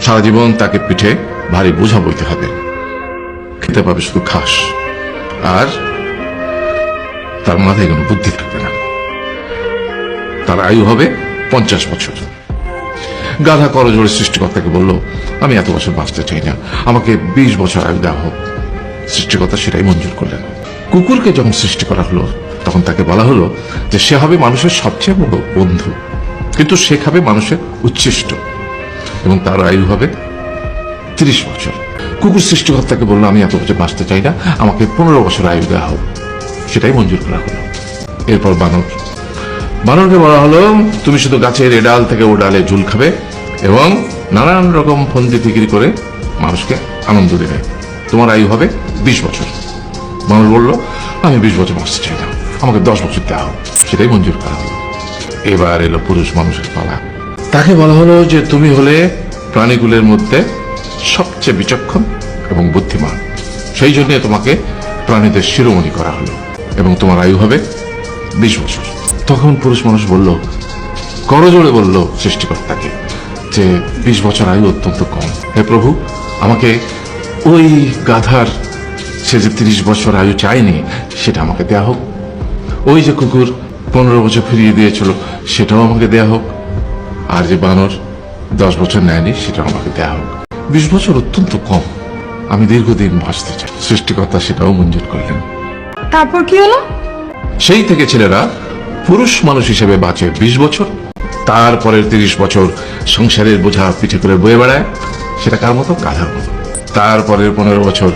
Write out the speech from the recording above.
সারা জীবন তাকে পিঠে ভারী বোঝা বইতে হবে, খেতে পাবে শুধু ঘাস, আর তার মাথায় কোনো বুদ্ধি থাকবে না। তার আয়ু হবে 50 বছর। গাধা করজোড়ে সৃষ্টিকর্তাকে বলল, আমি এত বছর বাঁচতে চাই না, আমাকে 20 বছর আয়ু দেওয়া হোক। সৃষ্টিকর্তা সেটাই মঞ্জুর করলেন। কুকুরকে যখন সৃষ্টি করা হলো তখন তাকে বলা হলো যে সে হবে মানুষের সবচেয়ে বড় বন্ধু, কিন্তু সে খাবে মানুষের উচ্ছিষ্ট, এবং তার আয়ু হবে 30 বছর। কুকুর সৃষ্টিকর্তাকে বললো, আমি এত বছর বাঁচতে চাই না, আমাকে 15 বছর আয়ু দেওয়া হোক। সেটাই মঞ্জুর করা হলো। এরপর বানরকে বলা হলো, তুমি শুধু গাছের এ ডাল থেকে ও ডালে ঝুল খাবে এবং নানান রকম ফন্দি ফিকিরি করে মানুষকে আনন্দ দেবে, তোমার আয়ু হবে 20 বছর। বানর বলল, আমি 20 বছর বাঁচতে চাই না, আমাকে 10 বছর দেওয়া হোক। সেটাই মঞ্জুর করা হলো। এবার এলো পুরুষ মানুষের পালা। তাকে বলা হলো যে তুমি হলে প্রাণীগুলোর মধ্যে সবচেয়ে বিচক্ষণ এবং বুদ্ধিমান, সেই জন্য তোমাকে প্রাণীদের শিরোমণি করা হলো এবং তোমার আয়ু হবে 20 বছর। তখন পুরুষ মানুষ বলল, করজোড়ে বলল সৃষ্টিকর্তাকে যে 20 বছর আয়ু অত্যন্ত কম, হে প্রভু, আমাকে ওই গাধার সে যে 30 বছর আয়ু চায়নি সেটা আমাকে দেয়া হোক, ওই যে কুকুর 15 বছর ফিরিয়ে দিয়েছিল সেটাও আমাকে দেয়া হোক, আর যে বানর 10 বছর নেয়নি সেটাও আমাকে দেয়া হোক। 20 বছর অত্যন্ত কম, আমি দীর্ঘদিন বাঁচতে চাই। সৃষ্টিকর্তা সেটাও মঞ্জুর করলেন। তারপর কি হলো? সেই থেকে ছেলেরা পুরুষ মানুষ হিসেবে বাঁচে 20 বছর, তারপরের 30 বছর সংসারের বোঝা পিঠে করে বয়ে বেড়ায়, সেটা কার মতো? গাধার মতো। তারপরের 15 বছর